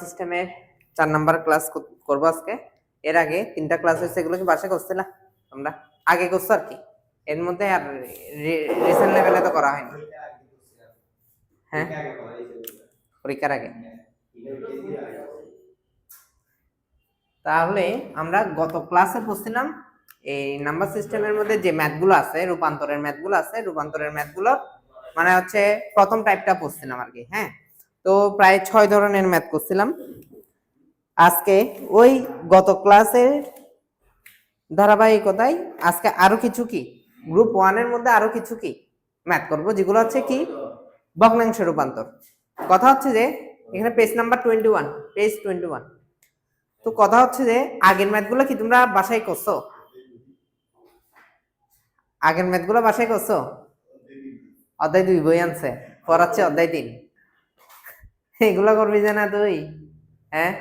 সিস্টেমের 4 number class করব আজকে। এর আগে 3টা ক্লাস হয়েছে, এগুলো কি বাসায় করছে না আমরা? আগে করছো আর কি, এর মধ্যে আর রিসেন্ট লেভেলে তো করা হয়নি। হ্যাঁ, পরীক্ষার আগে। তাহলে আমরা গত ক্লাসে পড়ছিলাম এই নাম্বার সিস্টেমের মধ্যে যে ম্যাথগুলো আছে, রূপান্তরের ম্যাথগুলো আছে, রূপান্তরের ম্যাথগুলো মানে হচ্ছে প্রথম টাইপটা পড়ছিলাম আর কি। হ্যাঁ, তো প্রায় 6 ধরনের ম্যাথ করছিলাম। আজকে ওই গত ক্লাসের ধারাবাহিকতায় আজকে আরো কিছু কি গ্রুপ 1 এর মধ্যে আরো কিছু কি ম্যাথ করব, যেগুলো হচ্ছে কি ভগ্নাংশ রূপান্তর। কথা হচ্ছে যে এখানে পেজ নাম্বার 21, পেজ 21। তো কথা হচ্ছে যে আগের ম্যাথগুলো কি তোমরা বাসায় করছো? আগের ম্যাথগুলো বাসায় করছো? অধ্যায় 2 বই আনছে, পড়াচ্ছে অধ্যায় 3। এগুলো করবি যে না তুই? হ্যাঁ,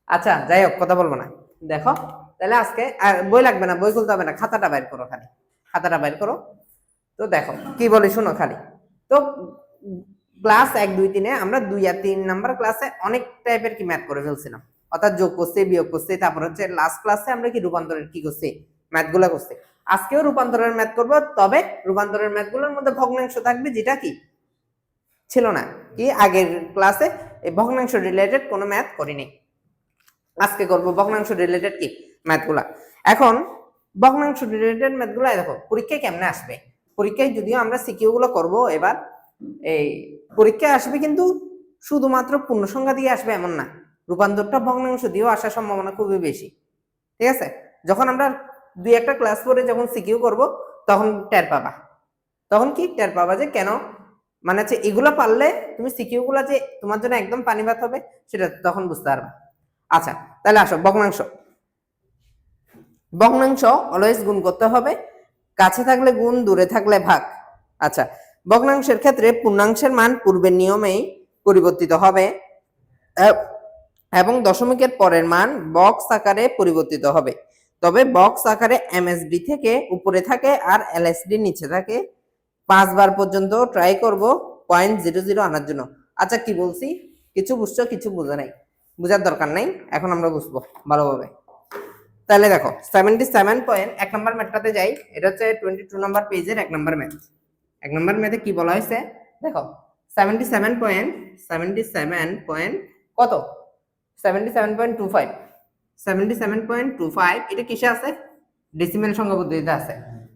আচ্ছা যাই হোক, কথা বলবো না। দেখো তাহলে আজকে আর বই লাগবে না, বই খুলতে হবে না, খাতাটা বাইর করো, খালি খাতাটা বাইর করো। তো দেখো কি বলি শোনো খালি। তো ক্লাস 1, 2, 3 এ আমরা 2 আর 3 নাম্বার ক্লাসে অনেক টাইপের কি ম্যাথ করে ফেলছিলাম, অর্থাৎ যোগ করছি, বিয়োগ করছি। তারপর হচ্ছে লাস্ট ক্লাসে আমরা কি রূপান্তরের কি করছি, ম্যাথগুলো করছি। আজকেও রূপান্তরের ম্যাথ করব, তবে রূপান্তরের ম্যাথগুলোর মধ্যে ভগ্নাংশ থাকবে, যেটা কি ছিল না কি আগের ক্লাসে। এই ভগ্নাংশ রিলেটেড কোনো ম্যাথ করিনি, আজকে করব ভগ্নাংশ রিলেটেড কি ম্যাথগুলা। এখন ভগ্নাংশ রিলেটেড ম্যাথগুলা দেখো পরীক্ষায় কেমনে আসবে। পরীক্ষায় যদিও আমরা সিকিউ গুলো করব এবার, এই পরীক্ষায় আসবে কিন্তু শুধুমাত্র পূর্ণ সংখ্যা দিয়ে আসবে এমন না, রূপান্তরটা ভগ্নাংশ দিয়েও আসার সম্ভাবনা খুবই বেশি। ঠিক আছে, যখন আমরা 2-1টা ক্লাস পরে যখন সিকিউ করব তখন টের পাবা, তখন কি টের পাবা যে কেন, মানে হচ্ছে এগুলা পারলে তুমি সিকিউ গুলা যে তোমার জন্য একদম পানি ভাত হবে সেটা তখন বুঝতে পারবা। আচ্ছা তাহলে আসো, ভগ্নাংশ। ভগ্নাংশ অলওয়েজ গুণ করতে হবে, কাছে থাকলে গুণ, দূরে থাকলে ভাগ। আচ্ছা, ভগ্নাংশের ক্ষেত্রে পূর্ণাংশের মান পূর্বের নিয়মেই পরিবর্তিত হবে এবং দশমিকের পরের মান বক্স আকারে পরিবর্তিত হবে। তবে বক্স আকারে এমএসডি থেকে উপরে থাকে আর এলএসডি নিচে থাকে। 5 বার পর্যন্ত ট্রাই করব 0.00 আনার জন্য। আচ্ছা কি বলছি, কিছু বুঝছো, কিছু বুঝে নাই, বুঝার দরকার নাই, এখন আমরা বুঝবো ভালোভাবে। তাহলে দেখো 77 পয়েন্ট 1 নম্বর ম্যাথটাতে যাই। এটা হচ্ছে 22 নম্বর পেজের 1 নম্বর ম্যাথ। 1 নম্বর ম্যাথে কি বলা হয়েছে দেখো, 77 পয়েন্ট কত, 77.25, 77.25 এটা কিসে আছে, ডেসিমেল সংখ্যা পদ্ধতিতে আছে।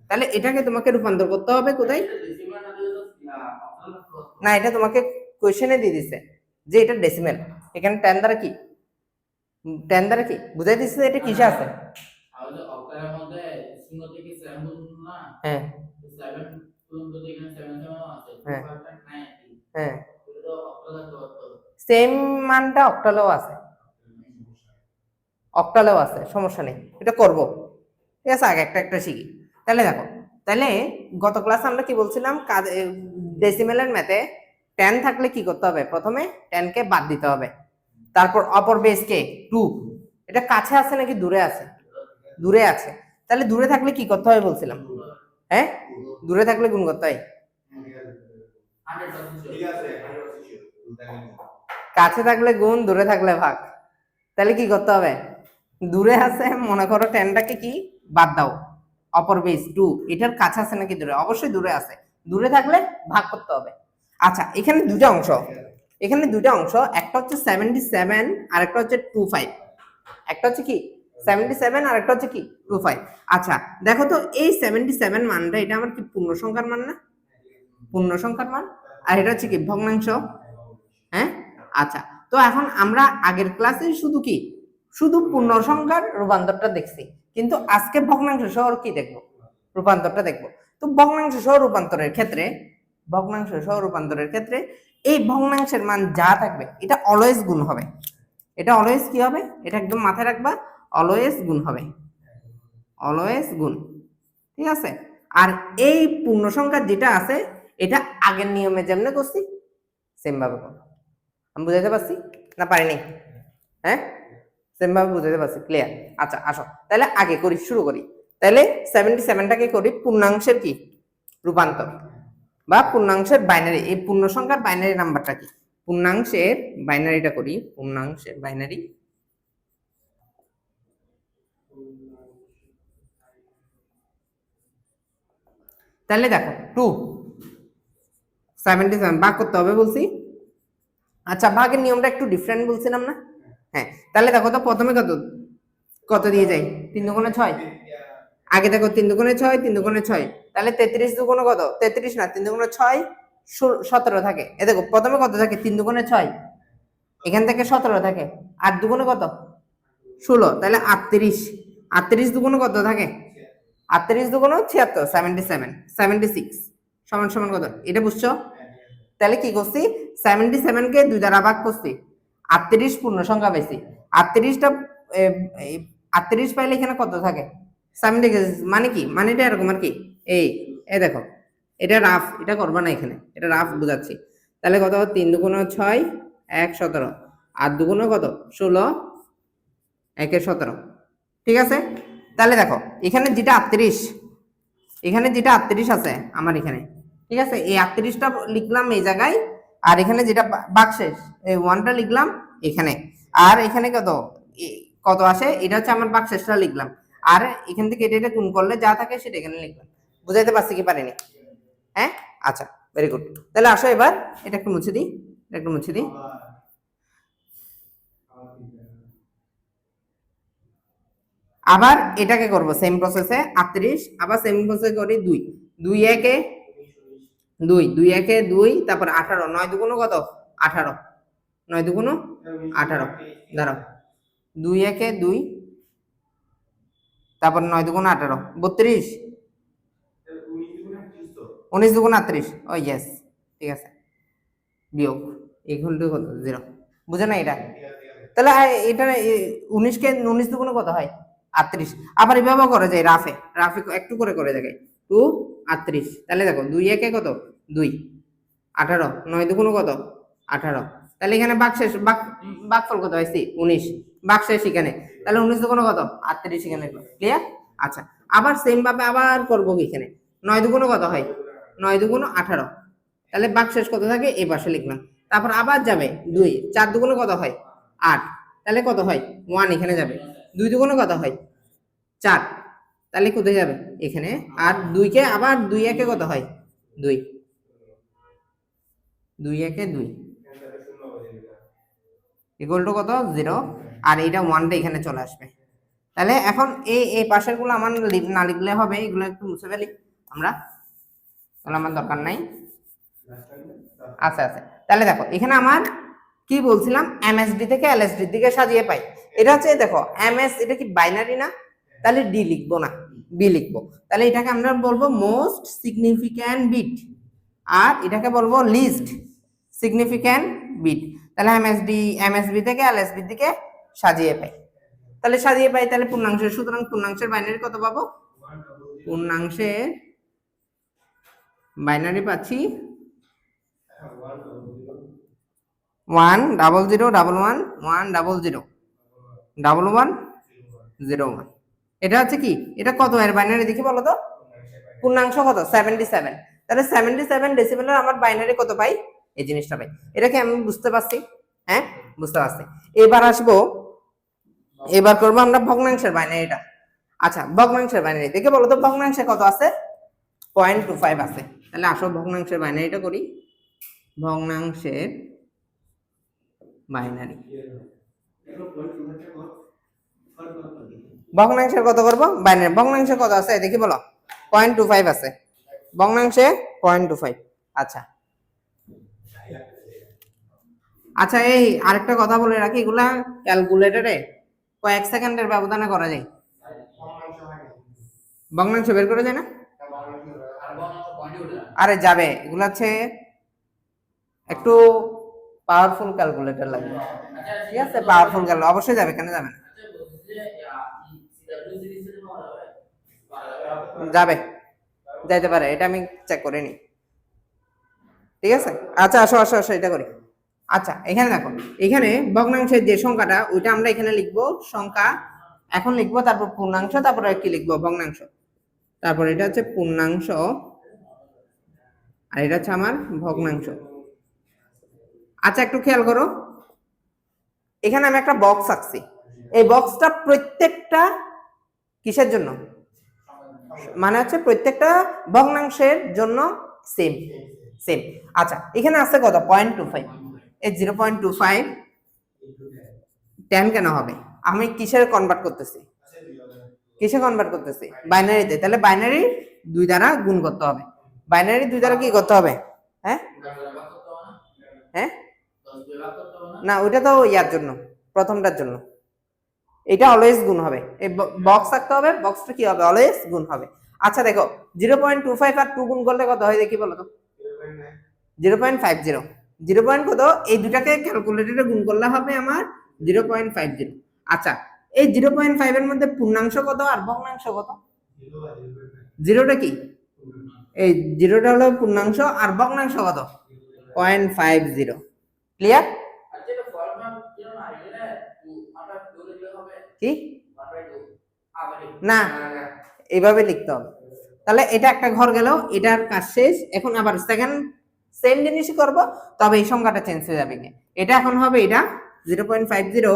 তাহলে এটাকে তোমাকে রূপান্তর করতে হবে কোথায়, না এটা তোমাকে কোশ্চেনে দিয়ে দিছে যে এটা ডেসিমেল। এখানে 10 দ্বারা কি, 10 দ্বারা কি বুঝাই দিচ্ছে এটা কিসে আছে। হ্যাঁ হ্যাঁ হ্যাঁ, সেম মানটা অক্টালেও আছে, অক্টালেও আছে, সমস্যা নেই, এটা করব। ঠিক আছে, আগে একটা একটা শিখি। তাহলে দেখো, তাহলে গত ক্লাসে আমরা কি বলছিলাম, ডেসিমেলের ম্যাথে 10 থাকলে কি করতে হবে, প্রথমে 10 কে বাদ দিতে হবে, তারপর অপর বেস কে 2। এটা কাছে আছে নাকি দূরে আছে, দূরে আছে। তাহলে দূরে থাকলে কি করতে হবে বলছিলাম, হ্যাঁ দূরে থাকলে গুণ করতে হয়, কাছে থাকলে গুণ, দূরে থাকলে ভাগ। তাহলে কি করতে হবে, দূরে আছে মনে করো 10টাকে কি বাদ দাও, অপর বেস 2, এটার কাছে আছে নাকি দূরে, অবশ্যই দূরে আছে, দূরে থাকলে ভাগ করতে হবে। আচ্ছা এখানে দুটো অংশ, এখানে দুটো অংশ, একটা হচ্ছে 77 আর একটা হচ্ছে 25, একটা হচ্ছে কি 77 আর একটা হচ্ছে কি 25। আচ্ছা দেখো তো এই 77 মানটা এটা আমার কি পূর্ণ সংখ্যার মান না, পূর্ণ সংখ্যার মান, আর এটা হচ্ছে কি ভগ্নাংশ। হ্যাঁ আচ্ছা, তো এখন আমরা আগের ক্লাসে শুধু কি শুধু পূর্ণ সংখ্যার রূপান্তরটা দেখছি, কিন্তু আজকে ভগ্নাংশ সহ কি দেখবো, রূপান্তরটা দেখবো। তো ভগ্নাংশ সহ রূপান্তরের ক্ষেত্রে, ভগ্নাংশ সহ রূপান্তরের ক্ষেত্রে এই ভগ্নাংশের মান যা থাকবে এটা অলওয়েজ গুণ হবে, এটা অলওয়েজ কি হবে, এটা একদম মাথায় রাখবা, অলওয়েজ গুণ হবে, অলওয়েজ গুণ। ঠিক আছে, আর এই পূর্ণ সংখ্যা যেটা আছে এটা আগের নিয়মে যেমনে করছি সেম ভাবে করো। আমি বুঝাইতে পারছি না পারিনি, হ্যাঁ সেম ভাবে বুঝাইতে পারছি, ক্লিয়ার। আচ্ছা আসো তাহলে আগে করি, শুরু করি। তাহলে 77টাকে করি পূর্ণাংশের কি রূপান্তর। বা পূর্ণাংশের বাইনারি, এই পূর্ণ সংখ্যার বাইনারি নাম্বারটা কি, পূর্ণাংশের বাইনারিটা করি, পূর্ণাংশের বাইনারি। তাহলে দেখো 277 ভাগ করতে হবে বলছি। আচ্ছা ভাগের নিয়মটা একটু ডিফারেন্ট বলছিলাম না? হ্যাঁ, তাহলে দেখো তো প্রথমে কত কত দিয়ে যাই, 3 দুগুণে 6, আগে দেখো 3 দুগুণে 6, 3 দুগুণে 6, তাহলে 33 দুগুণে কত, 33 না 3 দুগুণে 6 17 থাকে। এ দেখো প্রথমে কত থাকে, 3 দুগুণে 6, এখান থেকে 17 থাকে, 8 দুগুণে কত 16, তাহলে 38, 38 দুগুণে কত থাকে, 38 দুগুণে 76, 77, 76 সমান সমান কত, এটা বুঝছো? তাহলে কি করছি, 77 কে 2 দ্বারা ভাগ করছি, 38 পূর্ণ সংখ্যা পাইছি, 38টা 38 পাইলে এখানে কত থাকে 76, মানে কি, মানে এটা এরকম আর কি, এই দেখো এটা রাফ, এটা করবা না এখানে, এটা রাফ বুঝাচ্ছি। তাহলে কত, 3 দুগুণে 6, 1 17, 8 দুগুণে কত 16, 1 17, ঠিক আছে। তাহলে দেখো এখানে যেটা 38, এখানে যেটা 38 আছে আমার এখানে, ঠিক আছে, এই 38টা লিখলাম এই জায়গায়, আর এখানে যেটা বাক্সের এই 1টা লিখলাম এখানে, আর এখানে কত কত আসে এটা হচ্ছে আমার বাক্সেসটা লিখলাম, আর এখান থেকে এটা গুণ করলে যা থাকে সেটা এখানে লিখলাম। বুঝাইতে পারছি কি পারিনি? হ্যাঁ, আচ্ছা ভেরি গুড। তাহলে আসো এবার এটা একটু মুছে দিই, এটা একটু মুছে দিই। আবার এটাকে করব সেম প্রসেসে 38, আবার সেম প্রসেসে করি 2, 2 একে 2, 2 একে 2, তারপর 18, 9 দুগুণ কত 18, 9 দুগুণ 18, দাঁড়াও 2 একে 2, তারপর 9 দুগুণ 18, 32, 19 দুগুণ 38, ও ইয়েস, ঠিক আছে, বিয়োগ ইকুয়াল টু কত 0, বুঝে না এটা? তাহলে এটা 19 দুগুণ কত হয় 38, আবার এভাবে করা যায় রাফে, রাফে একটু করে করে দেখে 2 38, তাহলে দেখো 2 একে কত 2, 18, 9 দুগুণ কত 18, তাহলে এখানে বাক্সেস বাকফল কত হয়েছে 19, বাক্সেস এখানে, তাহলে 19 দুগুণ কত 38 এখানে, ক্লিয়ার? আচ্ছা আবার সেম ভাবে আবার করবো এখানে, 9 দুগুণ কত হয় 9 দুগুণ 18, তাহলে বাক্সেস কত থাকে এই পাশে লিখলাম, তারপর আবার যাবে 2, 4 দুগুণ কত হয় 8, তাহলে কত হয় 1 এখানে যাবে, 2 দুগুণ কত হয় 4, তাহলে কোথায় যাবে এখানে, আর 2 কে আবার 2 একে কত হয় 2, 2 একে 2 ইকুয়াল টু কত 0, আর এইটা 1টা এখানে চলে আসবে। তাহলে এখন এই পাশের গুলো আমার না লিখলে হবে, এগুলো একটু মুছে ফেলি আমরা, তাহলে আমার দরকার নাই। আচ্ছা আচ্ছা, তাহলে দেখো এখানে আমার কি বলছিলাম, এমএসডি থেকে এলএসডি দিকে সাজিয়ে পাই, এটা হচ্ছে দেখো এমএস, এটা কি বাইনারি না, তাহলে ডি লিখবো না বি লিখবো, তাহলে এটাকে আমরা বলবো মোস্ট সিগনিফিক্যান্ট বিট, আর এটাকে বলবো লিস্ট সিগনিফিক্যান্ট বিট। তাহলে এমএসবি থেকে এলএসবি দিকে সাজিয়ে পাই, তাহলে সাজিয়ে পাই, তাহলে পূর্ণাংশের, সুতরাং পূর্ণাংশের বাইনারি কত পাবো, পূর্ণাংশের বাইনারি পাচ্ছি 1 0 0 1 1 1 0 0 1 1 0 1, এটা হচ্ছে কি, এটা কত এর বাইনারি দেখি বলো তো, পূর্ণাংশ কত 77, তাহলে 77 ডেসিমেলের আমার বাইনারি কত পাই, এই জিনিসটা পাই, এটাকে আমি বুঝতে পারছি? হ্যাঁ বুঝতে পারছি। এবার আসবো, এবার করবো আমরা ভগ্নাংশের বাইনারিটা। আচ্ছা ভগ্নাংশের বাইনারি দেখে বলো তো, ভগ্নাংশে কত আছে 0.25 আছে, তাহলে আসো ভগ্নাংশের বাইনারিটা করি, ভগ্নাংশের বাইনারি, ভগ্নাংশের কত করবো বাইনারি, ভগ্নাংশে কত আছে দেখি বলো, 0.25 আছে, ভগ্নাংশে 0.25। আচ্ছা আচ্ছা, এই আরেকটা কথা বলে রাখি, এগুলা ক্যালকুলেটরে কয়েক সেকেন্ডের ব্যবধানে করা যায়, ভগ্নাংশ বের করা যায় না, আরে যাবে, এগুলা হচ্ছে একটু পাওয়ারফুল ক্যালকুলেটর লাগবে, ঠিক আছে, পাওয়ারফুল ক্যালকুলেটর অবশ্যই যাবে, কেন যাবে না, যাবে, যাইতে পারে, এটা আমি চেক করে নি, ঠিক আছে। আচ্ছা আসো আসো আসো এটা করি। আচ্ছা এখানে দেখো, এখানে ভগ্নাংশের যে সংখ্যাটা ওইটা আমরা এখানে লিখবো সংখ্যা, এখন লিখবো, তারপর পূর্ণাংশ, তারপরে কি লিখবো ভগ্নাংশ, তারপর এটা হচ্ছে পূর্ণাংশ আর এটা হচ্ছে আমার ভগ্নাংশ। আচ্ছা একটু খেয়াল করো, এখানে আমি একটা বক্স আঁকছি, এই বক্সটা প্রত্যেকটা কিসের জন্য, মানে হচ্ছে প্রত্যেকটা ভগ্নাংশের জন্য সেম সেম। আচ্ছা এখানে আছে কত 0.25, এই 0.25 10 কেন হবে, আমি কিসের কনভার্ট করতেছি, কিসে কনভার্ট করতেছি, বাইনারিতে। তাহলে বাইনারি 2 দ্বারা গুণ করতে হবে, বাইনারি 2 দ্বারা কি করতে হবে, হ্যাঁ হ্যাঁ না ওইটা তো ইয়ার জন্য, প্রথমটার জন্য, এটা অলওয়েজ গুণ হবে, এই বক্স থাকতে হবে, বক্সটা কি হবে অলওয়েজ গুণ হবে। আচ্ছা দেখো 0.25 আর 2 গুণ করলে কত হয় দেখি বলো তো, 0.50, 0 পয়েন্ট কত, এই দুটাকে ক্যালকুলেটরে গুণ করলে হবে আমার 0.50। আচ্ছা এই 0.5 এর মধ্যে পূর্ণাংশ কত আর ভগ্নাংশ কত, জিরোটা কি, এই জিরোটা হলো পূর্ণাংশ আর ভগ্নাংশ কত 0.50। ক্লিয়ার, কি না এইভাবে লিখতে হবে। তাহলে এটা একটা ঘর গেল, এটার কাজ শেষ। এখন আবার সেকেন্ড সেম জিনিসই করব, তবে এই সংখ্যাটা চেঞ্জ হয়ে যাবে কি, এটা এখন হবে এটা 0.50,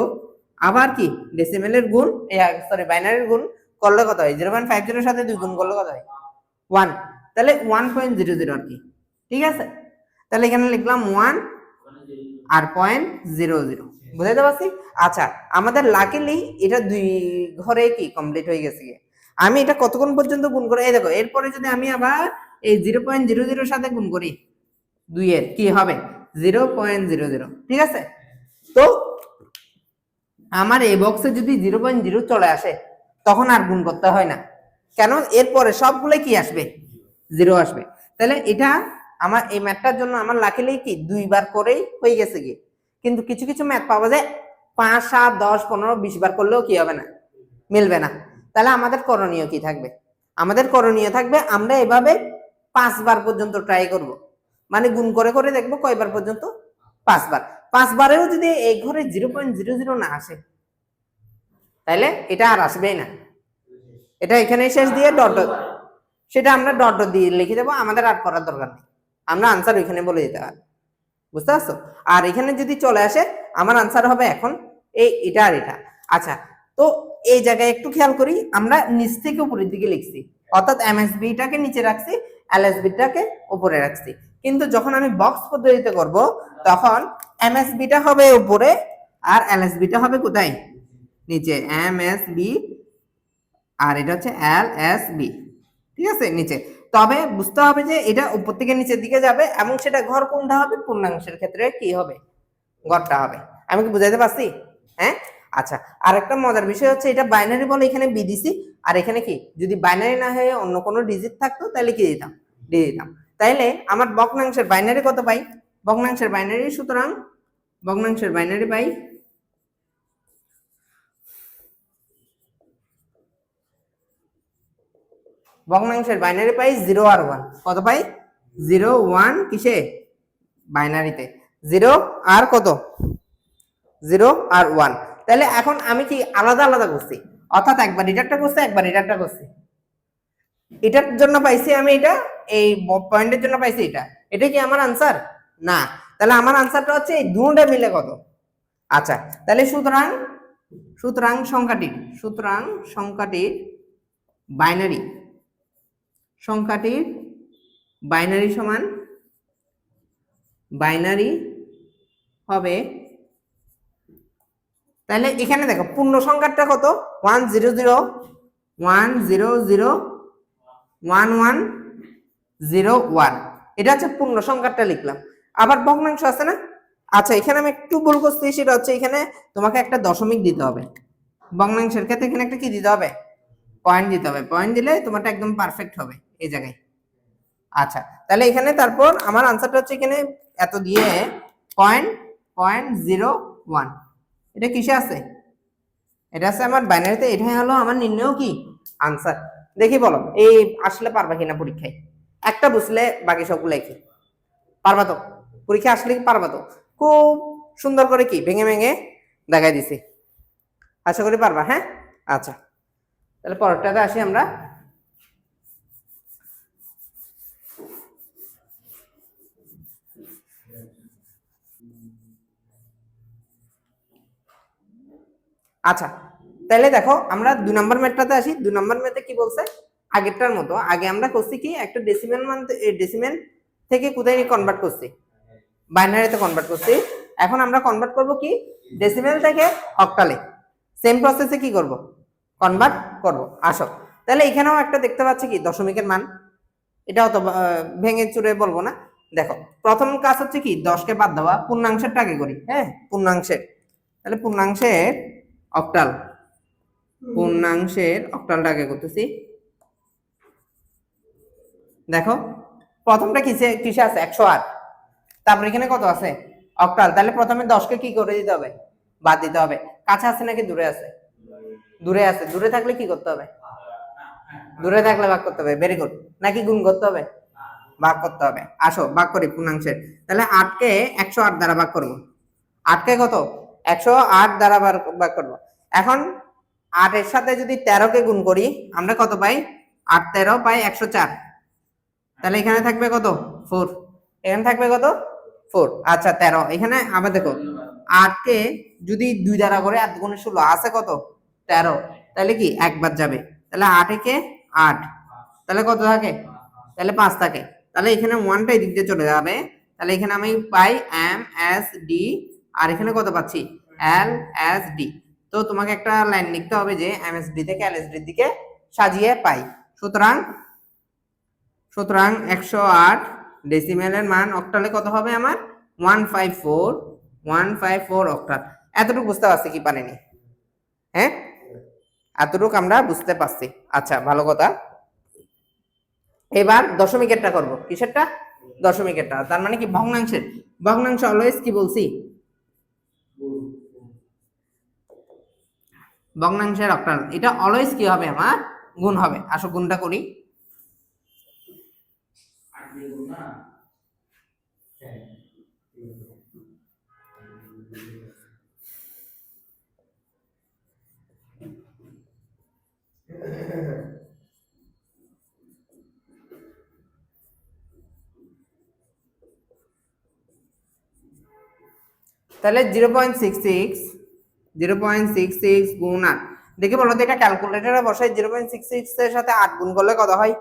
আবার কি ডেসিমেলের গুণ, সরি বাইনারির গুণ করলে কত হয়, 0.50 এর সাথে 2 গুণ করলে কত হয় 1, তাহলে 1.00 আর কি, ঠিক আছে। তাহলে এখানে লিখলাম 1 আর 0.00, বুঝাইতে পারছি। আচ্ছা আমাদের লাকিলি এটা 2 ঘরে কি কমপ্লিট হয়ে গেছে। আমি এটা কতক্ষণ পর্যন্ত গুণ করে, এই দেখো এরপরে যদি আমি আবার এই 0.00 সাথে গুণ করি 2 এর কি হবে 0.00, ঠিক আছে। তো আমার এই বক্সে যদি 0.0 চলে আসে তখন আর গুণ করতে হয় না, কেন এরপরে সবগুলো কি আসবে 0 আসবে। তাহলে এটা আমার এই ম্যাথটার জন্য আমার লাকিলি কি 2 বার করেই হয়ে গেছে কি, কিন্তু কিছু কিছু ম্যাথ পাওয়া যায় 5, 7, 10, 15, 20 বার করলেও কি হবে না, মিলবে না। তাহলে আমাদের করণীয় কি থাকবে, আমাদের করণীয় থাকবে আমরা এভাবে 5 বার পর্যন্ত ট্রাই করব, মানে গুণ করে করে দেখবো কয়বার পর্যন্ত, 5 বার। 5 বারেও যদি এই ঘরে 0.00 না আসে তাহলে এটা আর আসবেই না, এটা এখানে শেষ দিয়ে ডট ডট, সেটা আমরা ডট ডট দিয়ে লিখে দেবো, আমাদের আর করার দরকার নেই, আমরা আনসার ওইখানে বলে দিতে পারি, বুঝতে পারছো। আর এখানে যদি চলে আসে আমার আনসার হবে এখন এটা আর এটা। আচ্ছা তো এই জায়গায় একটু খেয়াল করি, আমরা নিচ থেকে উপরের দিকে লিখছি, অর্থাৎ এমএসবিটাকে নিচে রাখছি, এলএসবিটাকে উপরে রাখছি, কিন্তু যখন আমি বক্স পদ্ধতিতে করব তখন এমএসবিটা হবে উপরে আর এলএসবিটা হবে কোথায়, নিচে, এমএসবি আর এটা হচ্ছে এলএসবি, ঠিক আছে নিচে। তবে বুঝতে হবে যে এটা উপর থেকে নিচের দিকে যাবে এবং সেটা ঘর কোনটা হবে, পূর্ণাংশের ক্ষেত্রে কি হবে, ঘরটা হবে। আমি কি বুঝাইতে পারছি, হ্যাঁ। আচ্ছা আর একটা মজার বিষয় হচ্ছে এটা বাইনারি বলে এখানে বি দিছি, আর এখানে কি যদি বাইনারি না হয়ে অন্য কোনো ডিজিট থাকতো তাহলে কি দিতাম, ডি দিতাম। তাইলে আমার ভগ্নাংশের বাইনারি কত পাই, ভগ্নাংশের বাইনারি, সুতরাং ভগ্নাংশের বাইনারি পাই ভগ্নাংশের বাইনারি পাই 0 আর 1, কত পাই 0 1 কিসে বাইনারিতে, 0 আর কত 0 আর 1। তাহলে এখন আমি কি আলাদা আলাদা করছি, অর্থাৎ একবার এটারটা করছি একবার এটারটা করছি, এটার জন্য পাইছি আমি এটা, এই পয়েন্টের জন্য পাইছি এটা, এটা কি আমার আনসার না। তাহলে আমার আনসারটা হচ্ছে এই দুটো মিলে কত। আচ্ছা তাহলে সুতরাং সুতরাং সংখ্যাটির বাইনারি, সংখ্যাটির বাইনারি সমান, বাইনারি হবে, তাহলে এখানে দেখো পূর্ণ সংখ্যাটা কত 100 100 1101, এটা হচ্ছে পূর্ণ সংখ্যাটা লিখলাম। আবার ভগ্নাংশ আছে না, আচ্ছা এখানে আমি একটু ভুল করছি, সেটা হচ্ছে এখানে তোমাকে একটা দশমিক দিতে হবে, ভগ্নাংশের ক্ষেত্রে এখানে একটা কি দিতে হবে, পয়েন্ট দিতে হবে, পয়েন্ট দিলে তোমারটা একদম পারফেক্ট হবে এই জায়গায়। আচ্ছা তাহলে এখানে তারপর আমার আনসারটা হচ্ছে এখানে এত দিয়ে 0.01, এটা কিসে আছে, এটা আছে আমার বাইনারিতে, এটাই হলো আমার নির্ণয় কি আনসার। দেখি বলো এই আসলে পারবা কিনা পরীক্ষায়, একটা বুঝলে বাকি সবগুলো কি পারবা তো, পরীক্ষা আসলে কি পারবা তো, খুব সুন্দর করে কি ভেঙে ভেঙে দেখাই দিছি, আশা করি পারবা। হ্যাঁ আচ্ছা তাহলে পরেরটাতে আসি আমরা। আচ্ছা, তাহলে দেখো আমরা 2 নম্বর ম্যাথটাতে আসি। 2 নম্বর ম্যাথে কি বলছে, আগেরটার মতো আগে আমরা করছি কি একটা ডেসিমেল মান ডেসিমেল থেকে কোথায় কনভার্ট করছি, বাইনারিতে কনভার্ট করছি। এখন আমরা কনভার্ট করব কি ডেসিমেল থেকে অক্টালে। সেম প্রসেসে কি করব, কনভার্ট করব। আসো, তাহলে এখানেও একটা দেখতে পাচ্ছি কি দশমিকের মান, এটাও তো ভেঙে চুরে বলবো না। দেখো প্রথম কাজ হচ্ছে কি 10কে বাদ দেওয়া, পূর্ণাংশেরটা আগে করি। হ্যাঁ, পূর্ণাংশের, তাহলে পূর্ণাংশের অক্টাল, পূর্ণাংশের অক্টালটা আগে করতেছি। দেখো প্রথমটা কিসে কিসে আছে 108, তারপর এখানে কত আছে অক্টাল, তাহলে প্রথমে 10কে কি করে দিতে হবে, বাদ দিতে হবে। কাছে আছে নাকি দূরে আছে, দূরে আছে। দূরে থাকলে কি করতে হবে, দূরে থাকলে ভাগ করতে হবে। Very good. নাকি গুণ করতে হবে, ভাগ করতে হবে। আসো ভাগ করি পূর্ণাংশের, তাহলে 8কে 108 দ্বারা ভাগ করব। 8কে কত 108 দ্বারা ভাগ করব। এখন 8 এর সাথে যদি 13কে গুণ করি আমরা কত পাই, 8 13 পাই 104। তাহলে এখানে থাকবে কত 4, এখানে থাকবে কত 4। আচ্ছা 13, এখানে আবার দেখো 8কে যদি 2 দ্বারা করে 8 গুণে 16 আছে কত 13, তাহলে কি একবার যাবে। তাহলে 8 একে 8, তাহলে কত থাকে, তাহলে 5 থাকে। তাহলে এখানে 1টা এদিক দিয়ে চলে যাবে, তাহলে এখানে আমি পাই এম এস ডি, আর এখানে কত পাচ্ছি এল এস ডি। তো তোমাকে একটা লাইন লিখতে হবে যে এম এস ডি থেকে এল এস ডির দিকে সাজিয়ে পাই। সুতরাং 108 ডেসিমেলের মান অক্টালে কত হবে আমার 154 অক্টাল। এতটুকু বুঝতে পারছি কি পারিনি, হ্যাঁ এতটুকু আমরা বুঝতে পারছি। আচ্ছা ভালো কথা। এবার দশমিকেরটা করব। কিসেরটা, দশমিকেরটা। তার মানে কি ভগ্নাংশের, ভগ্নাংশ অলওয়েজ কি বলছি, ভগ্নাংশের অক্টাল, এটা অলওয়েজ কি হবে আমার গুণ হবে। আসো গুণটা করি। তাহলে 0.66 গুণ 8, দেখে বলো তো এটা ক্যালকুলেটরে বসাই 0.66 এর সাথে 8 গুণ করলে কত হয়,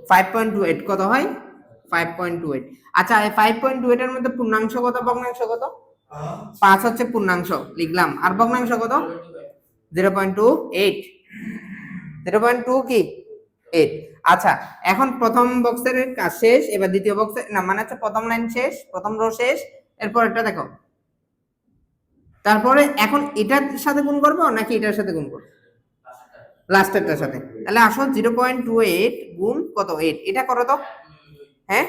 5.28 কত হয় 5.28। আচ্ছা এই 5.28 এর মধ্যে পূর্ণাংশ কত ভগ্নাংশ কত, 5 হচ্ছে পূর্ণাংশ লিখলাম, আর ভগ্নাংশ কত 0.28, 0.2 কি 8। আচ্ছা এখন প্রথম বক্সের কাজ শেষ, এবার দ্বিতীয় বক্সে না মানে হচ্ছে প্রথম লাইন শেষ, প্রথম রো শেষ। এরপর এটা দেখো, তারপরে এখন এটার সাথে গুণ করবো নাকি এটার সাথে গুণ করবো, লাস্টেরটার সাথে। তাহলে আসো 0.28 গুণ কত 8, এটা করো তো। হ্যাঁ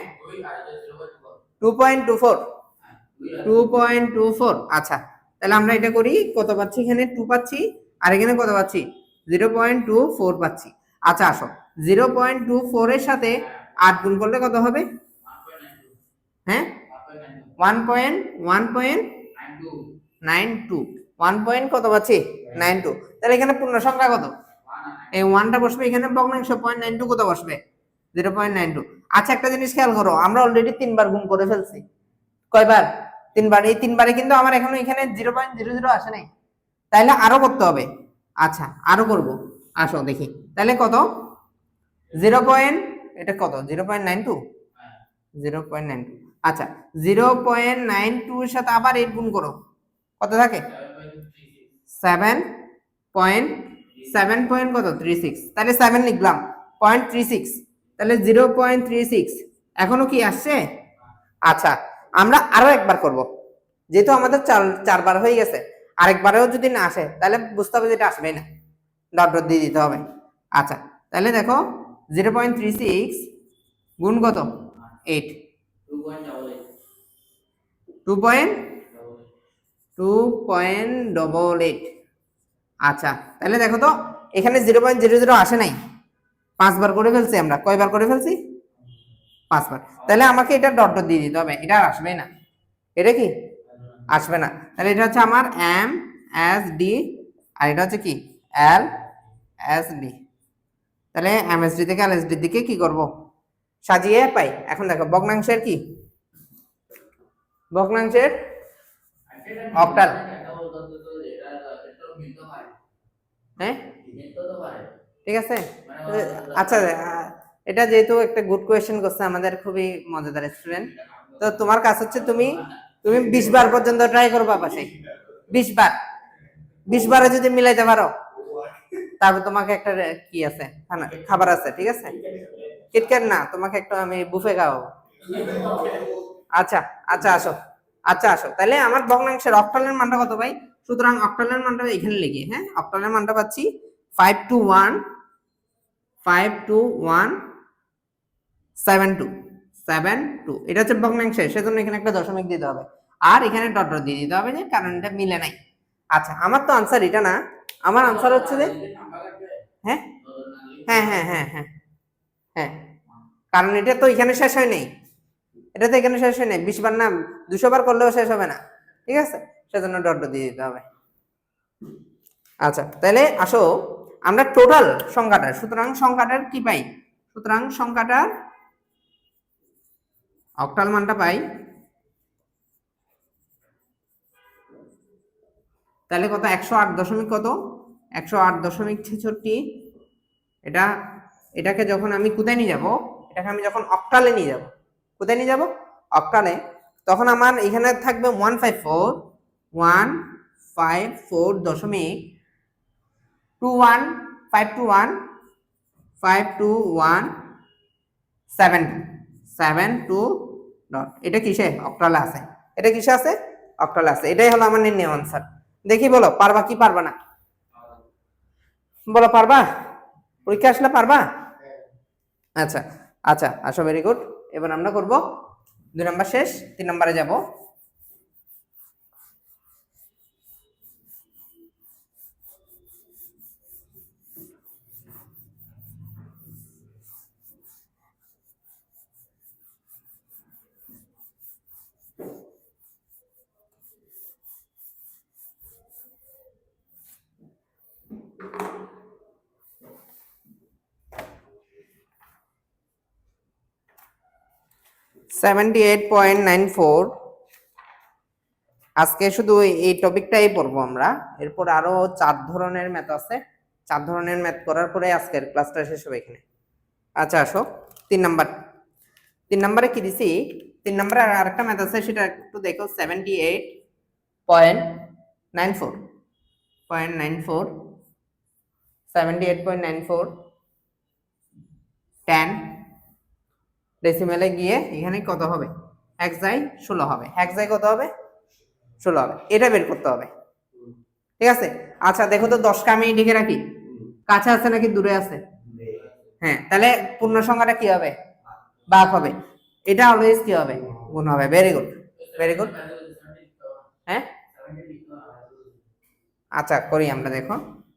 2.24, আচ্ছা তাহলে আমরা এটা করি, কত পাচ্ছি এখানে 2 পাচ্ছি, আর এখানে কত পাচ্ছি 0.24 পাচ্ছি। আচ্ছা আসো 0.24 এর সাথে 8 গুণ করলে কত হবে, হ্যাঁ 1.92, 1 পয়েন্ট কত পাচ্ছি 92। তাহলে এখানে পূর্ণ সংখ্যা কত, এই 1টা বসবে, এখানে ভগ্নাংশ 0.92 কত বসবে 0.92। আচ্ছা একটা জিনিস খেয়াল করো, আমরা অলরেডি 3বার গুণ করে ফেলছি। কয়বার, 3বার। এই 3বারে কিন্তু আমার এখনো এখানে 0.00 আসে নাই, তাইলে আরো করতে হবে। আচ্ছা আরো করব, আসো দেখি তাহলে কত 0. এটা কত 0.92, 0.92। আচ্ছা 0.92 এর সাথে আবার 8 গুণ করো, কত থাকে 7 কত 36, তাহলে 7 লিখলাম 0.36, তাহলে 0.36 এখনো কি আসছে। আচ্ছা আমরা আরো একবার করব, যেহেতু আমাদের 4বার হয়ে গেছে, আরেকবারেও যদি না আসে তাহলে বুঝতে হবে যে এটা আসবেই না, ডট ডট দিয়ে দিতে হবে। আচ্ছা তাহলে দেখো 0.36 গুণ কত 8, 2.88। আচ্ছা তাহলে দেখো তো এখানে 0.00 আসে নাই, 5বার করে ফেলছি আমরা। কয়বার করে ফেলছি 5বার। তাহলে আমাকে এটা ডট ডট দিয়ে দিতে হবে, এটা আসবে না, এটা কি আসবে না। তাহলে এটা হচ্ছে আমার এম এস ডি, আর এটা হচ্ছে কি এল এস ডি। তাহলে এম এস ডি থেকে এল এস ডির দিকে কি করব, সাজিয়ে পাই। এখন দেখো ভগ্নাংশের কি, ভগ্নাংশের অক্টাল, হ্যাঁ ঠিক আছে। আচ্ছা এটা যেহেতু একটা গুড কোয়েশ্চেন করছে আমাদের খুবই মজাদার স্টুডেন্ট, তো তোমার কাজ হচ্ছে তুমি তুমি 20 বার পর্যন্ত ট্রাই করবা পাশে, 20 বার, 20 বারে যদি মিলাইতে পারো তারপর তোমাকে একটা কি আছে খাবার আছে, ঠিক আছে? কিটক্যাট না, তোমাকে একটা আমি বুফে খাওয়াবো। আচ্ছা আচ্ছা আসো, আচ্ছা আসো, তাহলে আমার ভগ্নাংশের অক্টালের মানটা কত ভাই? সুতরাং অক্টালের মানটা এখানে লিখি, হ্যাঁ অক্টালের মানটা পাচ্ছি 521 এটা হচ্ছে ভগ্নাংশের, সেজন্য এখানে একটা দশমিক দিতে হবে আর এখানে ডট ডট দিয়ে দিতে হবে, যে কারণ এটা মিলে নাই। আচ্ছা আমার তো আনসার এটা না, আমার আনসার হচ্ছে যে হ্যাঁ হ্যাঁ হ্যাঁ হ্যাঁ হ্যাঁ হ্যাঁ, কারণ এটা তো এখানে শেষ হয় নাই, এটা তো এখানে শেষ হয় নাই, 20 বার না 200 বার করলেও শেষ হবে না, ঠিক আছে? সেজন্য ডট ডট দিয়ে দিতে হবে। আচ্ছা তাহলে আসো আমরা টোটাল সংখ্যাটা, সুতরাং সংখ্যাটার কি পাই? সুতরাং সংখ্যাটার অক্টাল মানটা পাই, তাহলে কত? 108 দশমিক কত? 108.66। এটা এটাকে যখন আমি কোথায় নিয়ে যাব, এটাকে আমি যখন অক্টালে নিয়ে যাব, কোথায় নিয়ে যাব? অক্টালে, তখন আমার এখানে থাকবে 154.521 ডট, এটা কিসে? অক্টালে আছে। এটা কিসে আছে? অক্টালে আছে। এটাই হলো আমার নির্ণয় আনসার। দেখি বলো পারবা কি পারবা না, বলো পারবা? পরীক্ষা আসলে পারবা? আচ্ছা আচ্ছা আসো, ভেরি গুড। এবার আমরা করব 2 নাম্বার শেষ, 3 নাম্বারে যাব। (78.94) আজকে শুধু এই টপিকটাই পড়বো আমরা, এরপর আরো 4 ধরনের ম্যাথ আছে, 4 ধরনের ম্যাথ করার পরে আজকের ক্লাসটা শেষ হবে এখানে। আচ্ছা আসো 3 নাম্বার, 3 নাম্বারে কি দিছি? 3 নাম্বারে আরেকটা ম্যাথ আছে, সেটা একটু দেখো। 78.94 10 ডেসিমেলে গিয়ে এখানে কত হবে? হেক্সায় 16 হবে। হেক্সায় কত হবে? 16 হবে। এটা বের করতে হবে, ঠিক আছে? আচ্ছা দেখো তো 10কে আমি লিখে রাখি, কাছে আছে নাকি দূরে আছে? হ্যাঁ, তাহলে পূর্ণ সংখ্যাটা কি হবে? ভাগ হবে। এটা অলওয়েজ কি হবে? গুণ হবে। Very good, very good. হ্যাঁ আচ্ছা করি আমরা, দেখো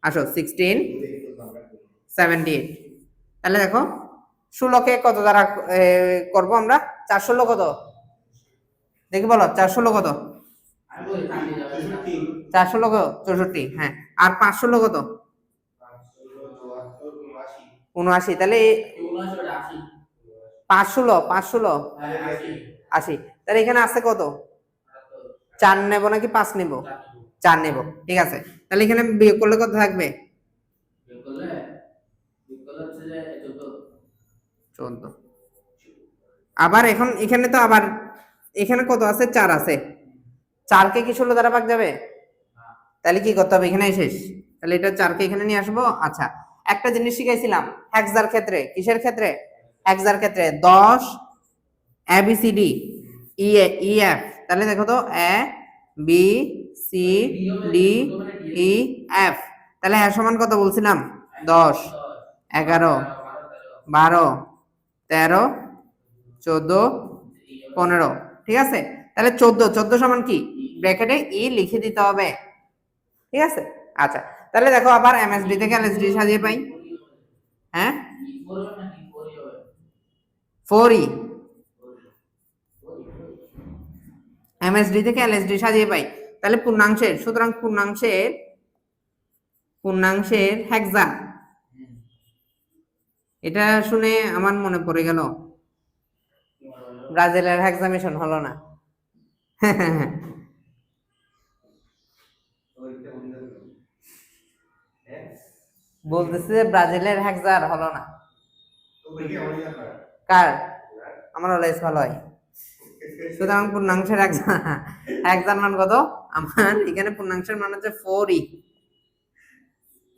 আসো 1678, তাহলে দেখো 16কে কত দ্বারা করব আমরা? 416 কত? দেখি বলো 416 কত? 416 কত? 64। হ্যাঁ, আর 516 কত? 79। তাহলে 516 80। তাহলে এখানে আছে কত? 4 নেব নাকি 5 নেব? 4 নেব, ঠিক আছে। তাহলে এখানে বিয়োগ করলে কত থাকবে? 14। আবার এখন এখানে তো আবার এখানে কত আছে? 4 আছে। 4কে কি 16 দ্বারা ভাগ যাবে? তাহলে কি করতে হবে? এখানে শেষ। তাহলে এটা 4কে এখানে নিয়ে আসবো। আচ্ছা একটা জিনিস শিখাইছিলাম হেক্সার ক্ষেত্রে, কিসের ক্ষেত্রে? হেক্সার ক্ষেত্রে 10 A B C D E E F, তাহলে দেখো তো A B C D E F, তাহলে এর সমান কত বলছিলাম? 10 11 12 13 14 15, ঠিক আছে? তাহলে 14 সমান কি? ব্র্যাকেটে ই লিখে দিতে হবে, ঠিক আছে? আচ্ছা তাহলে দেখো আবার এমএসডি থেকে এলএসডি সাজিয়ে পাই। হ্যাঁ 4ই, এমএসডি থেকে এলএসডি সাজিয়ে পাই, তাহলে পূর্ণাংশের, সুতরাং পূর্ণাংশের হেক্সা, এটা শুনে আমার মনে পড়ে গেল ব্রাজিলের হেক্সামিশন হলো না। বলতেছে যে ব্রাজিলের হেক্সার হলো না। কার? আমার অলওয়েজ ভালো হয়। সুতরাং পূর্ণাংশের হেক্সার মান কত? আমার এখানে পূর্ণাংশের মান হচ্ছে 4e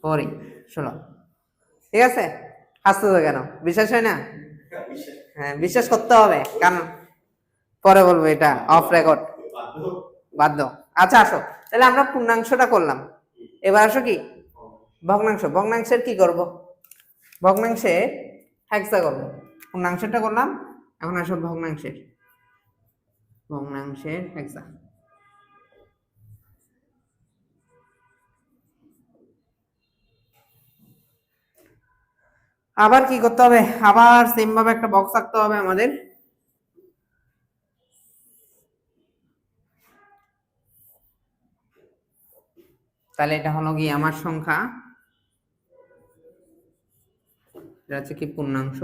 4e 16। ঠিক আছে, হাসতেছো কেন? বিশ্বাস হয় না? হ্যাঁ, বিশ্বাস করতে হবে, কারণ পরে বলবো এটা অফ রেকর্ড, বাধ্য। আচ্ছা আসো, তাহলে আমরা পূর্ণাংশটা করলাম, এবার আসো কি ভগ্নাংশ। ভগ্নাংশের কি করব? ভগ্নাংশে হেক্সা করব। পূর্ণাংশটা করলাম, এখন আসো ভগ্নাংশের। ভগ্নাংশের হেক্সা। আবার কি করতে হবে? আবার সেম ভাবে একটা বক্স আঁকতে হবে আমাদের। তাহলে এটা হলো কি আমার সংখ্যা, এটা হচ্ছে কি পূর্ণাংশ,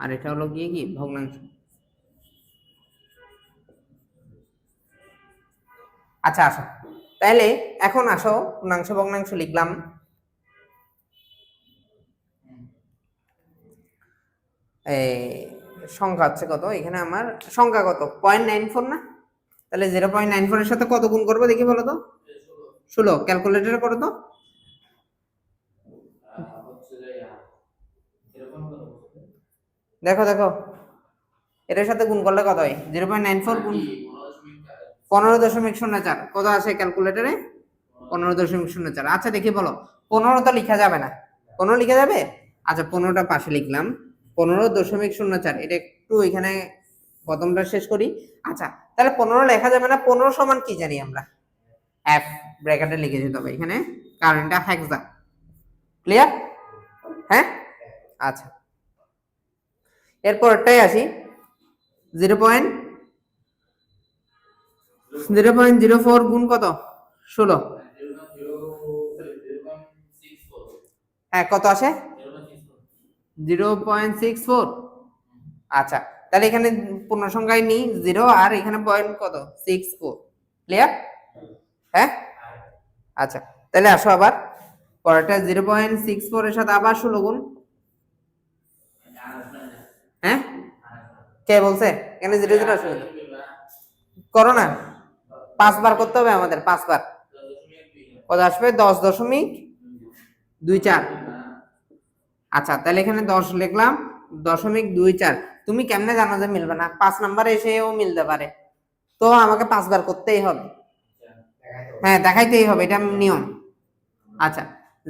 আর এটা হলো গিয়ে কি ভগ্নাংশ। আচ্ছা আসো, তাহলে এখন আসো পূর্ণাংশ ভগ্নাংশ লিখলাম। সংখ্যা হচ্ছে কত এখানে? আমার সংখ্যা কত? 0.94 না? তাহলে 0.94 এর সাথে কত গুণ করবো দেখি বলো তো? 16। ক্যালকুলেটরে করো তো। দেখো দেখো, এটার সাথে গুণ করলে কত হয়? 0.94 গুণ 15.04 কত আসে ক্যালকুলেটরে? 15.04। আচ্ছা দেখি বলো, 15 তো লিখা যাবে না। 15 লিখা যাবে? আচ্ছা 15টা পাশে লিখলাম, 15.04। এটা একটু এখানে প্রথমটা শেষ করি। আচ্ছা তাহলে 15 লেখা যাবে না, 15 সমান কি জানি আমরা? এফ ব্র্যাকেটে লিখে দিতে হবে এখানে, কারণ এটা হেক্সা। ক্লিয়ার? হ্যাঁ, আচ্ছা এরপরটাই আসি। 0.04 গুণ কত? 16। হ্যাঁ কত আসে? 0.64। আচ্ছা তাহলে এখানে পূর্ণ সংখ্যায় নিই 0, আর এখানে পয়েন্ট কত? 64। ক্লিয়ার? হ্যাঁ, আচ্ছা তাহলে আসো আবার পরেরটা 0.64 এর সাথে আবার 16 গুণ। হ্যাঁ, কে বলছে এখানে 0 0 আসবে? করো না, 5 বার করতে হবে আমাদের, 5 বার। কত আসবে? 10.24। আচ্ছা তাহলে এখানে 10 লিখলাম, 0.24। তুমি কেমনে জানো যে মিলবে না? 5 নাম্বার এসেও মিলতে পারে, তো আমাকে 5 বার করতেই হবে। হ্যাঁ দেখাইতেই হবে, এটা নিয়ম। আচ্ছা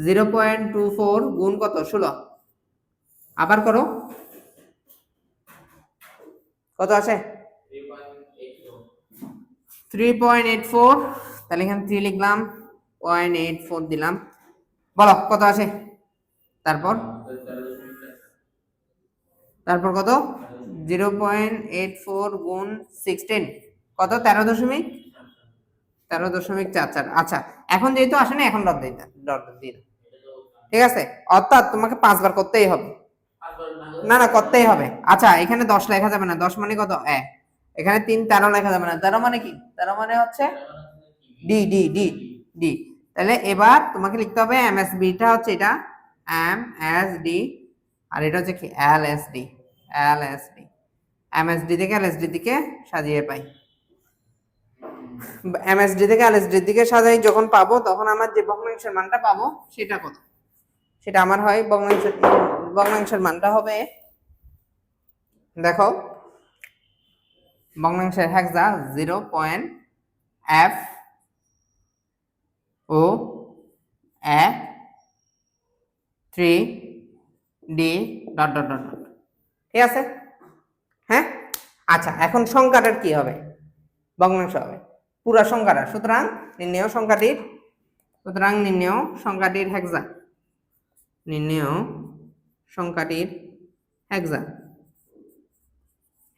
0.24 গুণ কত? 16। আবার করো, কত আসে? 3.84। তাহলে এখানে 3 লিখলাম, 0.84 দিলাম, বলো কত আসে? তারপর তারপর কত? 0.84 গুণ 16 কত? 13.44। আচ্ছা এখন যেহেতু আসে না, এখন ডট দিয়ে দাও। ঠিক আছে, অর্থাৎ তোমাকে 5 বার করতেই হবে। না না করতেই হবে। আচ্ছা এখানে 10 লেখা যাবে না, 10 মানে কত? এখানে 3 13 লেখা যাবে না, 13 মানে কি? 13 মানে হচ্ছে ডি ডি ডি ডি। তাহলে এবার তোমাকে লিখতে হবে এমএসবি টা হচ্ছে এটা এমএসডি, আর এটা হচ্ছে কি এলএসডি। এলএসডি, এমএসডি থেকে এলএসডি দিকে সাজিয়ে পাই। এমএসডি থেকে এলএসডি দিকে সাজাই যখন পাবো, তখন আমার যে ভগ্নাংশের মানটা পাবো সেটা কত? সেটা আমার হয় ভগ্নাংশের মানটা হবে, দেখো ভগ্নাংশের হেক্সা 0.f ও এ 3 ডি ডট ডট ডট। ঠিক আছে? হ্যাঁ, আচ্ছা এখন সংখ্যাটার কি হবে? ভগ্নাংশ হবে পুরা সংখ্যাটা। সুতরাং নির্ণেয় সংখ্যাটির হেক্সা, নির্ণেয় সংখ্যাটির হেক্সা,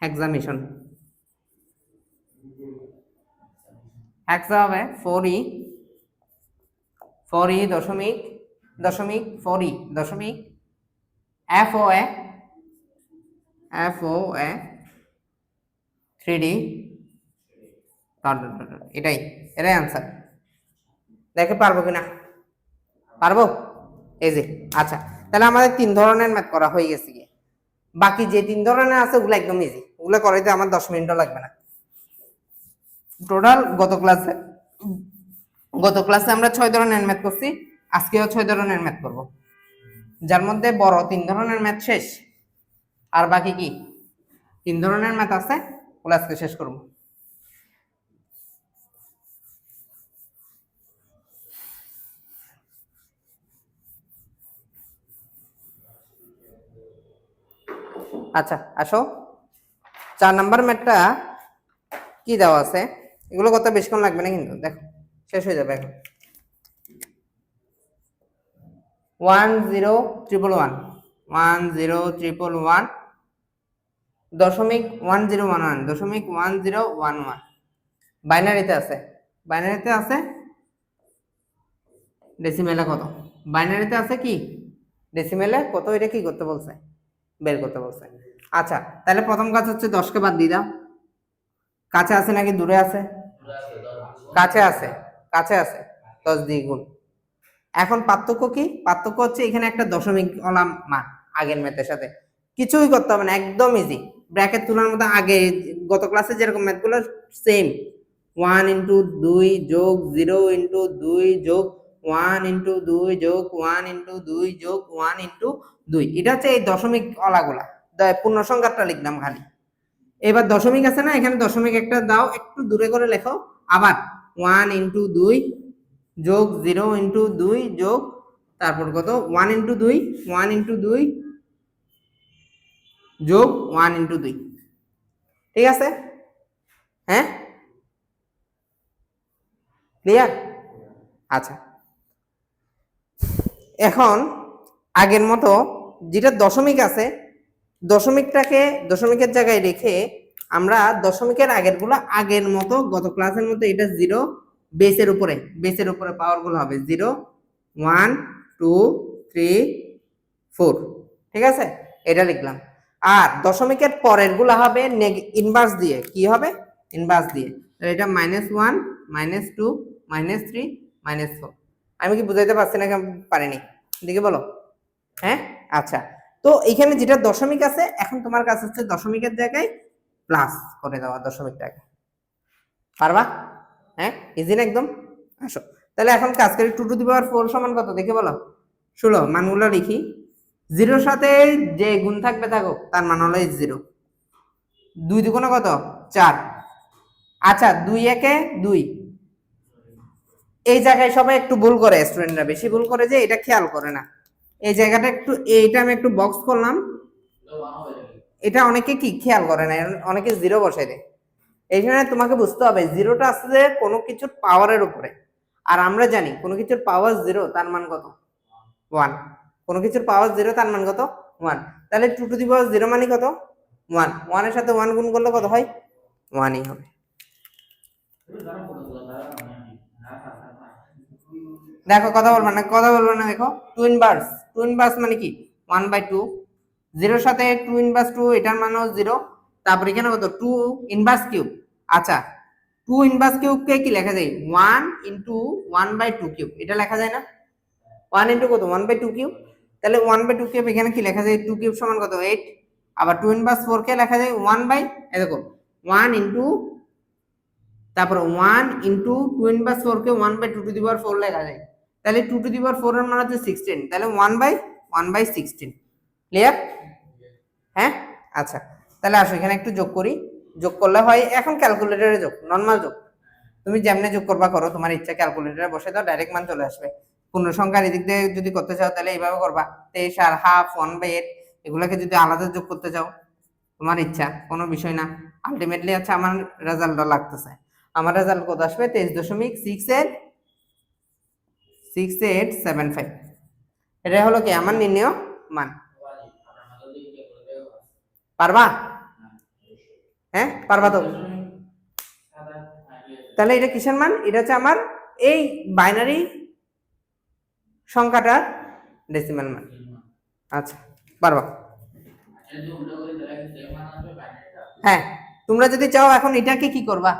হেক্সামিশন। হেক্সা হবে 4e 4e দশমিক দশমিক 4e দশমিক FOA 3D dot dot dot. এটাই এটাই আনসার। দেখে পারবো কিনা? পারবো? এই যে আচ্ছা, তাহলে আমাদের 3 ধরনের ম্যাথ করা হয়ে গেছে গিয়ে। বাকি যে 3 ধরনের আছে ওগুলো একদম ইজি, ওগুলো করাইতে আমার 10 মিনিটও লাগবে না। টোটাল গত ক্লাসে আমরা 6 ধরনের ম্যাথ করছি, আজকেও 6 ধরনের ম্যাথ করব, যার মধ্যে বড় 3 ধরনের ম্যাথ শেষ, আর বাকি কি 3 ধরনের ম্যাথ আছে, ওগুলো আজকে শেষ করব। আচ্ছা আসো, 4 নাম্বার ম্যাথটা কি দেওয়া আছে, এগুলো কত বেশিক্ষণ লাগবে না কিন্তু, দেখো শেষ হয়ে যাবে এখন। 10111 .1011 বাইনারিতে আছে, বাইনারিতে আছে ডেসিমেলে কত, বাইনারিতে আছে কি ডেসিমেলে কত, এটা কি করতে বলছে, বের করতে বলছে। আচ্ছা তাহলে প্রথম কাজ হচ্ছে 10কে বাদ দিয়ে দাও। কাছে আছে নাকি দূরে আছে? কাছে আছে, কাছে আছে, 10 দিয়ে গুণ। এখন পার্থক্য কি, পার্থক্য হচ্ছে এখানে একটা দশমিক ওলাম মান আগের ম্যাথের সাথে, কিছুই করতে হবে না, একদম ইজি। ব্র্যাকেট তুলার মতো আগে গত ক্লাসে যেরকম ম্যাথগুলো সেম, 1 ইন্টু 2 যোগ 0 ইন্টু 2 যোগ 1 ইন্টু 2 যোগ 1 ইন্টু 2 যোগ 1 ইন্টু 2, এটা হচ্ছে এই দশমিক অলাগুলা, পূর্ণ সংখ্যাটা লিখলাম খালি। এবার দশমিক আছে না, এখানে দশমিক একটা দাও, একটু দূরে করে লেখো, আবার 1 ইন্টু 2 যোগ 0 ইন্টু 2 যোগ তারপর কত 1 ইন্টু 2, 1 ইন্টু 2 যোগ 1 ইন্টু 2, ঠিক আছে? হ্যাঁ ক্লিয়ার? আচ্ছা এখন আগের মতো যেটা দশমিক আছে, দশমিকের জায়গায় রেখে আমরা দশমিকের আগেরগুলো আগের মতো গত ক্লাসের মতো, এটা 0 বেসের উপরে পাওয়ার গুলো হবে 0 1 2 3 4, ঠিক আছে? এটা লিখলাম। আর দশমিকের পরের গুলো হবে ইনভার্স দিয়ে, কি হবে ইনভার্স দিয়ে, এটা -1 -2 -3 -4। আমি কি বুঝাইতে পারছি না, পারিনি? দেখে বলো। হ্যাঁ আচ্ছা, তো এখানে যেটা দশমিক আছে, এখন তোমার কাছে হচ্ছে দশমিকের জায়গায় প্লাস করে দেওয়া দশমিকটাকে, পারবা? হ্যাঁ ইজি না একদম? আসো তাহলে এখন কাজ করি, 2 টু দি পাওয়ার 4 সমান কত দেখে বলো। 16, মানগুলো লিখি, 0-র সাথে যে গুণ থাকবে থাকুক, তার মান হলো 0। 2 দুগুণে কত 4, আচ্ছা 2 একে 2। এই জায়গায় সবাই একটু ভুল করে, স্টুডেন্টরা বেশি ভুল করে যে এটা খেয়াল করে না, এই জায়গাটা একটু, এইটা আমি একটু বক্স করলাম, এটা অনেকে কি খেয়াল করে না, অনেকে 0 বসাই দেয়। এইখানে তোমাকে বুঝতে হবে জিরোটা আসছে কোনো কিছুর পাওয়ারের উপরে, আর আমরা জানি কোনো কিছুর পাওয়ার 0 তার মান কত 1, কোনো কিছুর পাওয়ার 0 তার মান কত 1, তাহলে 2 টু দি পাওয়ার 0 মানে কত 1, 1 এর সাথে 1 গুণ করলে কত হয় 1ই হবে। দেখো কথা বলবো না, দেখো 2 ইনভার্স মানে কি 1/2, 0-র সাথে 2 ইনভার্স 2, এটার মানও 0, তারপর এখানে কত 2 ইনভার্স কিউব। আচ্ছা 2 ইনভার্স কিউবকে কি লেখা যায় 1 ইন্টু 1/2 কিউব, এটা লেখা যায় না, 1 ইন্টু কত 1/2 কিউব, তাহলে 1/2 কিউব এখানে কি লেখা যায় 2 কিউব সমান কত 8, আবার 2 ইনভার্স 4 কে লেখা যায় 1 বাই, এই দেখো 1 ইন্টু তারপর 1 ইন্টু 2 ইনভার্স 4 কে 1/2 টু দি পাওয়ার 4 লেখা যায়, তাহলে 2 টু দি পাওয়ার 4 এর মান হচ্ছে 16, তাহলে 1/16, ক্লিয়ার? হ্যাঁ আচ্ছা তাহলে আসো এখানে একটু যোগ করি, যোগ করলে হয়, এখন ক্যালকুলেটরে যোগ, নরমাল যোগ, তুমি যেমনে যোগ করবা করো, তোমার ইচ্ছা, ক্যালকুলেটরে বসে দাও, ডাইরেক্ট মান চলে আসবে। পূর্ণ সংখ্যার এদিক দিয়ে যদি করতে চাও তাহলে এইভাবে করবা, 23 আর হাফ 1/8 এগুলোকে যদি আলাদা যোগ করতে চাও তোমার ইচ্ছা, কোনো বিষয় না। আলটিমেটলি আচ্ছা আমার রেজাল্টটা লাগতেছে, আমার রেজাল্ট কত আসবে 23.6875, এটা হলো কি আমার নির্ণয় মান। পারবা? হ্যাঁ পারবা তো? তাহলে এটা কিসের মান, এটা হচ্ছে আমার এই বাইনারি সংখ্যাটার ডেসিমাল মান। আচ্ছা পারবা? হ্যাঁ তোমরা যদি চাও এখন এটাকে কি করবা,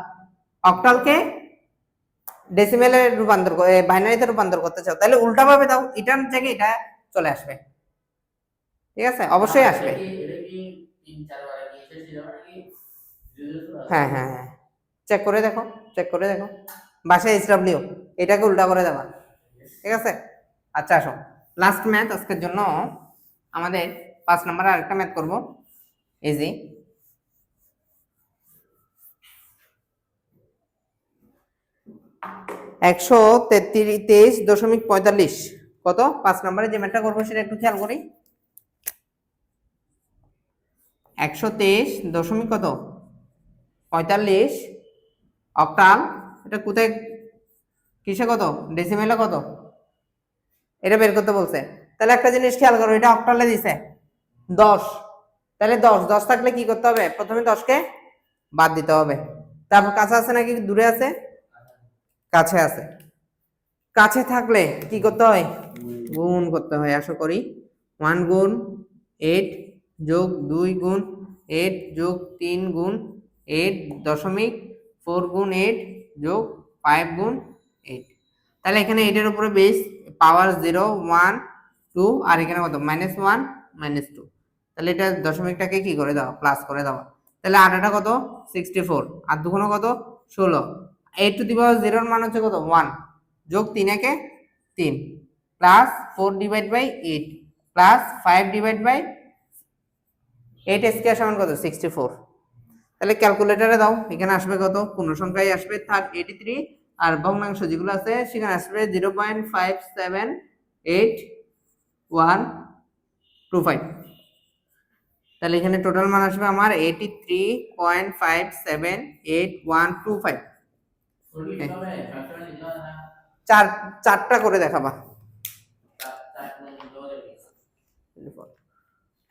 অক্টালকে ডেসিমেলে রূপান্তর বাইনারিতে রূপান্তর করতে চাও, তাহলে উল্টাভাবে দাও, এটার জায়গায় এটা চলে আসবে। ঠিক আছে, অবশ্যই আসবে। হ্যাঁ হ্যাঁ হ্যাঁ, চেক করে দেখো, চেক করে দেখো, বাসায় এসডব্লিউ এটাকে উল্টা করে দেবা। ঠিক আছে, আচ্ছা আসো লাস্ট ম্যাথ আজকের জন্য আমাদের 5 নম্বরে আরেকটা ম্যাথ করব, ইজি। একশো 23.45 কত? 5 নম্বরে যে ম্যাথটা করবো সেটা একটু খেয়াল করি। 123 দশমিক কত 45 অক্টাল, এটা কোথায় কিসে কত, ডেসিমেলে কত, এটা বের করতে বলছে। তাহলে একটা জিনিস খেয়াল করো, এটা অক্টালে দিছে 10, তাহলে 10 থাকলে কি করতে হবে, প্রথমে 10কে বাদ দিতে হবে। তারপর কাছে আছে নাকি দূরে আছে? কাছে আছে। কাছে থাকলে কি করতে হয়, গুণ করতে হয়। আশা করি 1 গুণ 8 যোগ 2 গুণ 8 যোগ 3 গুণ 8.4 গুণ 8 যোগ 5 গুণ 8। তাহলে এখানে 8 এর উপরে বেস পাওয়ার 0 1 2, আর এখানে কত -1 -2, তাহলে এটা দশমিকটাকে কি করে দাও, প্লাস করে দাও। তাহলে 8টা কত 64, আর দুগুণ কত 16, 8 টু দি পাওয়ার 0 এর মান হচ্ছে কত 1, যোগ 3 একে 3, plus 4 divide by 8 plus 5 divide by 8 square সমান কত 64। তাহলে ক্যালকুলেটরে দাও, এখানে আসবে কত, পূর্ণ সংখ্যায় আসবে 83, আর ভগ্নাংশ যেগুলো আছে সেখানে আসবে 0.5788125। তাহলে এখানে টোটাল মান আসবে আমার 83.5788125। চারটা করে দেখাবা।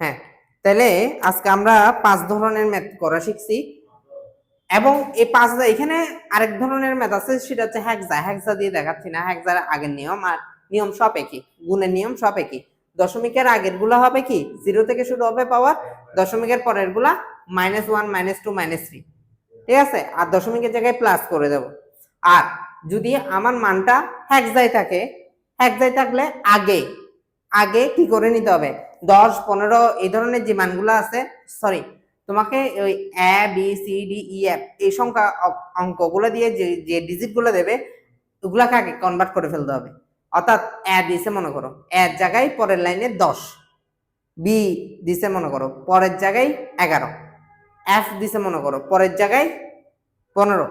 হ্যাঁ, তাহলে আজকে আমরা 5 ধরনের ম্যাথ করা শিখছি, এবং এই 5 এখানে আরেক ধরনের ম্যাথ আছে, সেটা হচ্ছে হেক্সা দিয়ে দেখাচ্ছি না, হেক্সার আগের নিয়ম আর নিয়ম সব একই, গুণের নিয়ম সব একই। দশমিকের আগের গুলা হবে কি 0 থেকে শুরু হবে পাওয়ার, দশমিকের পরের গুলা -1 -2 -3, ঠিক আছে, আর দশমিকের জায়গায় প্লাস করে দেব। আর যদি আমার মানটা হেক্সায় থাকে, হেক্সায় থাকলে আগে আগে কি করে নিতে হবে, 10 15 এই ধরনের যে মানগুলো আছে, সরি তোমাকে ওই A B C D E F এই সংখ্যা অঙ্কগুলো দিয়ে যে ডিজিটগুলো দেবে ওগুলাকে আগে কনভার্ট করে ফেলতে হবে। অর্থাৎ এ দিছে মনে করো, এর জায়গায় পরের লাইনে 10, বি দিছে মনে করো পরের জায়গায় 11, এফ দিছে মনে করো পরের জায়গায় 15,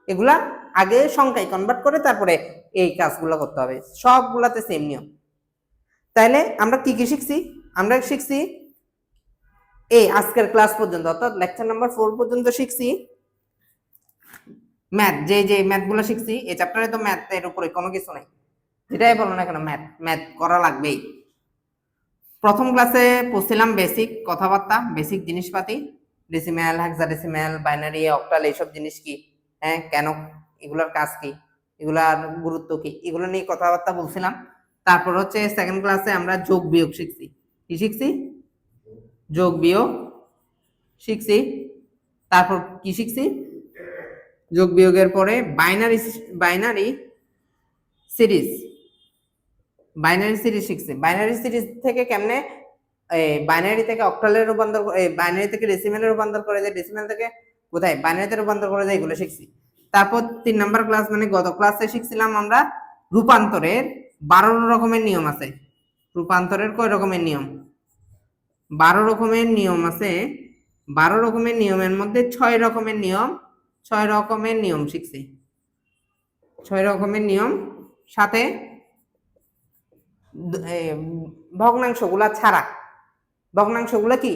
এগুলা আগে সংখ্যায় কনভার্ট করে তারপরে এই কাজগুলো করতে হবে, সবগুলাতে সেম নিয়ম। তাইলে আমরা কি কি শিখছি, আমরা শিখছি এই আজকের ক্লাস পর্যন্ত, অর্থাৎ লেকচার নাম্বার 4 পর্যন্ত শিখছি ম্যাথ, যে ম্যাথগুলো শিখছি। এই চ্যাপ্টারে তো ম্যাথের উপরে কোনো কিছু নাই, যেটাই বলো না কেন ম্যাথ করা লাগবেই। প্রথম ক্লাসে পড়ছিলাম বেসিক কথাবার্তা, বেসিক জিনিসপাতি, ডেসিমেল, হেক্সাডেসিমেল, বাইনারি, অক্টাল, এইসব জিনিস কি, হ্যাঁ কেন, এগুলোর কাজ কি, এগুলার গুরুত্ব কি, এগুলো নিয়ে কথাবার্তা বলছিলাম। তারপর হচ্ছে সেকেন্ড ক্লাসে আমরা যোগ বিয়োগ শিখছি। কি শিখছি? যোগ বিয়োগ শিখছি। তারপর কি শিখছি? যোগ বিয়োগের পরে বাইনারি সিরিজ শিখছি। বাইনারি সিরিজ থেকে কেমনে বাইনারি থেকে অক্টালে রূপান্তর, বাইনারি থেকে ডেসিমেলে রূপান্তর করে যায়, ডেসিমেল থেকে কোথায় বাইনারিতে রূপান্তর করে যায়, এগুলো শিখছি। তারপর 3 নাম্বার ক্লাস মানে গত ক্লাসে শিখছিলাম আমরা রূপান্তরের 12 রকমের নিয়ম আছে। রূপান্তরের কয় রকমের নিয়ম? 12 রকমের নিয়ম আছে। 12 রকমের নিয়মের মধ্যে 6 রকমের নিয়ম শিখছি। 6 রকমের নিয়ম, সাথে ভগ্নাংশগুলা ছাড়া, ভগ্নাংশগুলো কি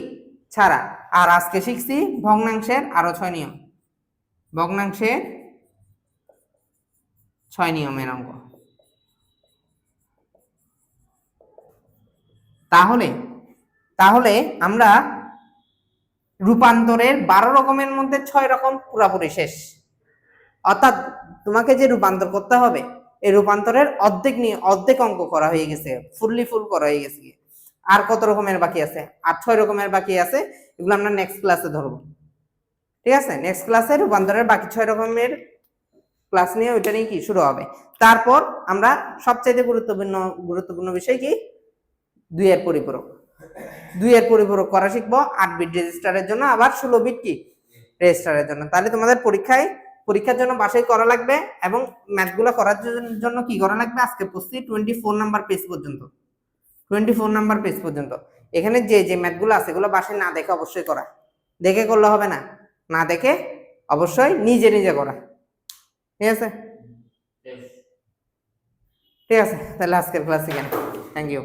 ছাড়া। আর আজকে শিখছি ভগ্নাংশের আরো 6 নিয়ম, ভগ্নাংশের 6 নিয়মের অঙ্ক। তাহলে আমরা রূপান্তরের 12 রকমের মধ্যে 6 রকম পুরাপুরি শেষ। অর্থাৎ তোমাকে যে রূপান্তর করতে হবে, এই রূপান্তরের অর্ধেক অঙ্ক করা হয়ে গেছে, ফুল করা হয়ে গেছে। আর কত রকমের বাকি আছে? আর 6 রকমের বাকি আছে, এগুলো আমরা নেক্সট ক্লাসে ধরবো। ঠিক আছে, নেক্সট ক্লাসে রূপান্তরের বাকি 6 রকমের ক্লাস নিয়ে ওইটা নিয়ে কি শুরু হবে। তারপর আমরা সবচাইতে গুরুত্বপূর্ণ বিষয় কি, 2 এর পরিপূরক। 2 এর পরিপূরক করা শিখবো 8 বিট রেজিস্টারের জন্য, আবার 16 বিট কি রেজিস্টারের জন্য। তাহলে তোমাদের পরীক্ষার জন্য বাসায় করা লাগবে, এবং ম্যাথগুলো করার জন্য কি করা লাগবে, আজকে পড়ছি 24 নাম্বার পেজ পর্যন্ত। 24 নাম্বার পেজ পর্যন্ত এখানে যে ম্যাথগুলো আছে এগুলো বাসায় না দেখে অবশ্যই করা। দেখে করলে হবে না, না দেখে অবশ্যই নিজে নিজে করা। ঠিক আছে, ঠিক আছে, তাহলে আজকের ক্লাস এখানে। Thank you.